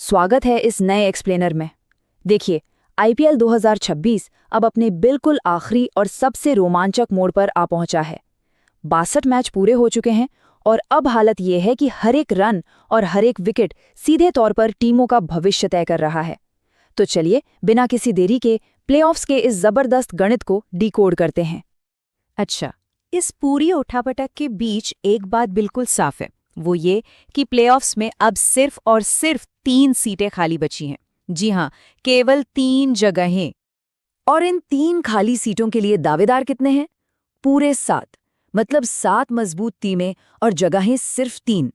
स्वागत है इस नए एक्सप्लेनर में। देखिए, आईपीएल 2026 अब अपने बिल्कुल आखिरी और सबसे रोमांचक मोड़ पर आ पहुंचा है। 62 मैच पूरे हो चुके हैं और अब हालत ये है कि हर एक रन और हर एक विकेट सीधे तौर पर टीमों का भविष्य तय कर रहा है। तो चलिए, बिना किसी देरी के प्लेऑफ्स के इस जबरदस्त गणित को डिकोड करते हैं। अच्छा, इस पूरी उठापटक के बीच एक बात बिल्कुल साफ है, वो ये कि प्लेऑफ्स में अब सिर्फ और सिर्फ 3 सीटें खाली बची हैं। जी हाँ, केवल 3 जगहें। और इन 3 खाली सीटों के लिए दावेदार कितने हैं? पूरे 7। मतलब 7 मजबूत टीमें और जगहें सिर्फ 3।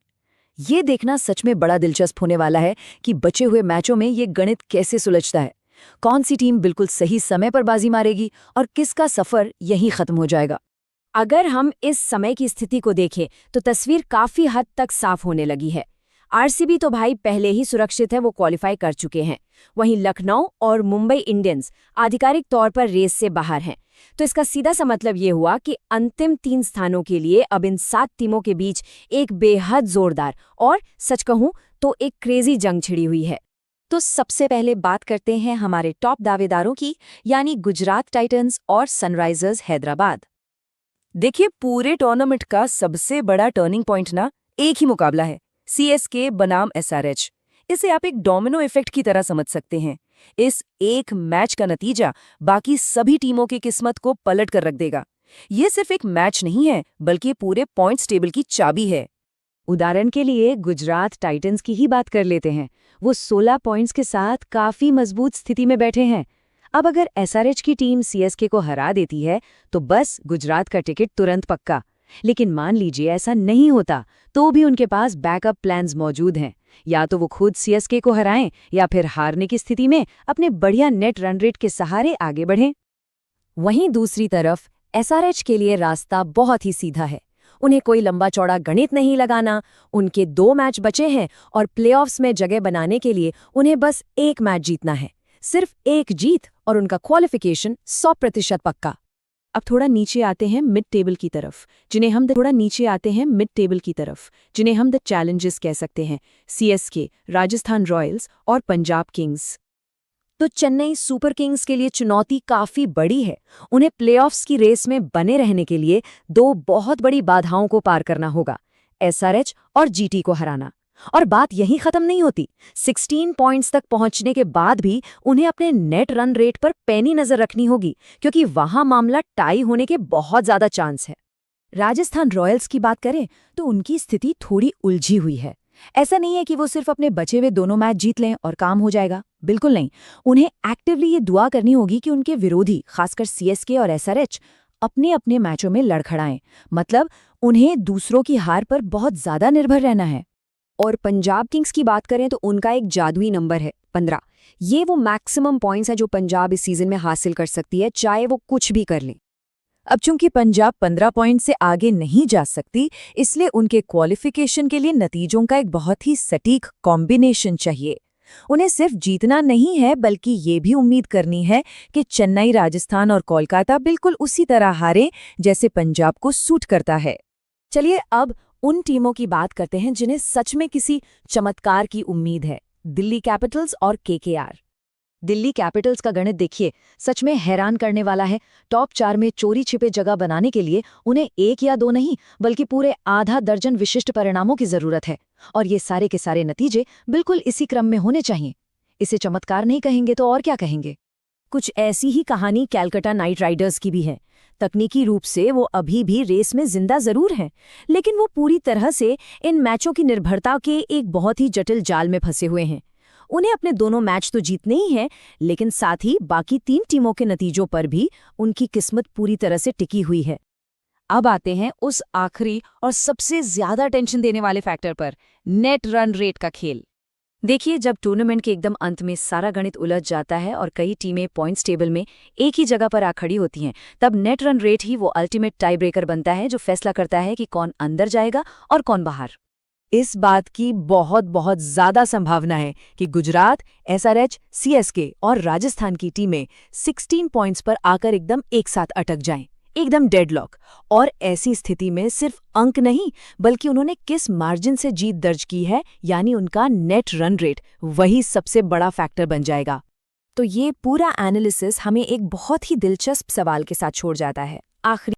ये देखना सच में बड़ा दिलचस्प होने वाला है कि बचे हुए मैचों में ये गणित कैसे सुलझता है। कौन सी टीम बिल्कुल सही समय पर बाजी मारेगी और किसका सफर यहीं खत्म हो जाएगा। अगर हम इस समय की स्थिति को देखें तो तस्वीर काफी हद तक साफ होने लगी है। आरसीबी तो भाई पहले ही सुरक्षित है, वो क्वालिफाई कर चुके हैं। वहीं लखनऊ और मुंबई इंडियंस आधिकारिक तौर पर रेस से बाहर हैं। तो इसका सीधा सा मतलब ये हुआ कि अंतिम 3 स्थानों के लिए अब इन 7 टीमों के बीच एक बेहद जोरदार और सच कहूं तो एक क्रेजी जंग छिड़ी हुई है। तो सबसे पहले बात करते हैं हमारे टॉप दावेदारों की, यानी गुजरात टाइटंस और सनराइजर्स हैदराबाद। देखिए, पूरे टूर्नामेंट का सबसे बड़ा टर्निंग पॉइंट ना एक ही मुकाबला है, सीएसके बनाम एसआरएच। इसे आप एक डोमिनो इफेक्ट की तरह समझ सकते हैं। इस एक मैच का नतीजा बाकी सभी टीमों की किस्मत को पलट कर रख देगा। ये सिर्फ एक मैच नहीं है, बल्कि पूरे पॉइंट्स टेबल की चाबी है। उदाहरण के लिए गुजरात टाइटंस की ही बात कर लेते हैं। वो 16 पॉइंट्स के साथ काफी मजबूत स्थिति में बैठे हैं। अब अगर एसआरएच की टीम सीएसके को हरा देती है तो बस गुजरात का टिकट तुरंत पक्का। लेकिन मान लीजिए ऐसा नहीं होता, तो भी उनके पास बैकअप प्लान्स मौजूद हैं। या तो वो खुद सीएसके को हराएं या फिर हारने की स्थिति में अपने बढ़िया नेट रन रेट के सहारे आगे बढ़ें। वहीं दूसरी तरफ एसआरएच के लिए रास्ता बहुत ही सीधा है। उन्हें कोई लंबा चौड़ा गणित नहीं लगाना। उनके 2 मैच बचे हैं और प्लेऑफ्स में जगह बनाने के लिए उन्हें बस एक मैच जीतना है। सिर्फ एक जीत और उनका क्वालिफिकेशन 100% पक्का। अब थोड़ा नीचे आते हैं मिड टेबल की तरफ, जिन्हें हम द चैलेंजेस कह सकते हैं। सीएसके, राजस्थान रॉयल्स और पंजाब किंग्स। तो चेन्नई सुपर किंग्स के लिए चुनौती काफी बड़ी है। उन्हें प्लेऑफ्स की रेस में बने रहने के लिए 2 बहुत बड़ी बाधाओं को पार करना होगा, एसआरएच और जीटी को हराना। और बात यहीं खत्म नहीं होती। 16 पॉइंट्स तक पहुंचने के बाद भी उन्हें अपने नेट रन रेट पर पैनी नजर रखनी होगी, क्योंकि वहां मामला टाई होने के बहुत ज्यादा चांस है। राजस्थान रॉयल्स की बात करें तो उनकी स्थिति थोड़ी उलझी हुई है। ऐसा नहीं है कि वो सिर्फ अपने बचे हुए दोनों मैच जीत लें और काम हो जाएगा, बिल्कुल नहीं। उन्हें एक्टिवली ये दुआ करनी होगी कि उनके विरोधी, खासकर सीएसके और एसआरएच, अपने अपने मैचों में लड़खड़ाएं। मतलब उन्हें दूसरों की हार पर बहुत ज्यादा निर्भर रहना है। और पंजाब किंग्स की बात करें तो उनका एक जादुई नंबर है 15। ये वो मैक्सिमम पॉइंट्स है जो पंजाब इस सीजन में हासिल कर सकती है, चाहे वो कुछ भी कर ले। अब चूंकि पंजाब 15 पॉइंट से आगे नहीं जा सकती, इसलिए उनके क्वालिफिकेशन के लिए नतीजों का एक बहुत ही सटीक कॉम्बिनेशन चाहिए। उन्हें सिर्फ जीतना नहीं है, बल्कि ये भी उम्मीद करनी है कि चेन्नई, राजस्थान और कोलकाता बिल्कुल उसी तरह हारे जैसे पंजाब को सूट करता है। चलिए अब उन टीमों की बात करते हैं जिन्हें सच में किसी चमत्कार की उम्मीद है, दिल्ली कैपिटल्स और केकेआर। दिल्ली कैपिटल्स का गणित देखिए, सच में हैरान करने वाला है। टॉप 4 में चोरी छिपे जगह बनाने के लिए उन्हें 1 या 2 नहीं, बल्कि पूरे आधा दर्जन विशिष्ट परिणामों की जरूरत है। और ये सारे के सारे नतीजे बिल्कुल इसी क्रम में होने चाहिए। इसे चमत्कार नहीं कहेंगे तो और क्या कहेंगे। कुछ ऐसी ही कहानी कैलकाटा नाइट राइडर्स की भी है। तकनीकी रूप से वो अभी भी रेस में जिंदा जरूर हैं, लेकिन वो पूरी तरह से इन मैचों की निर्भरता के एक बहुत ही जटिल जाल में फंसे हुए हैं। उन्हें अपने दोनों मैच तो जीतने ही हैं, लेकिन साथ ही बाकी 3 टीमों के नतीजों पर भी उनकी किस्मत पूरी तरह से टिकी हुई है। अब आते हैं उस आखिरी और सबसे ज्यादा टेंशन देने वाले फैक्टर पर, नेट रन रेट का खेल। देखिए, जब टूर्नामेंट के एकदम अंत में सारा गणित उलझ जाता है और कई टीमें पॉइंट्स टेबल में एक ही जगह पर आ खड़ी होती हैं, तब नेट रन रेट ही वो अल्टीमेट टाई ब्रेकर बनता है, जो फैसला करता है कि कौन अंदर जाएगा और कौन बाहर। इस बात की बहुत बहुत ज्यादा संभावना है कि गुजरात, एसआरएच, सीएसके और राजस्थान की टीमें 16 पॉइंट्स पर आकर एकदम एक साथ अटक जाएं। एकदम डेडलॉक। और ऐसी स्थिति में सिर्फ अंक नहीं, बल्कि उन्होंने किस मार्जिन से जीत दर्ज की है, यानी उनका नेट रन रेट, वही सबसे बड़ा फैक्टर बन जाएगा। तो ये पूरा एनालिसिस हमें एक बहुत ही दिलचस्प सवाल के साथ छोड़ जाता है। आखिरी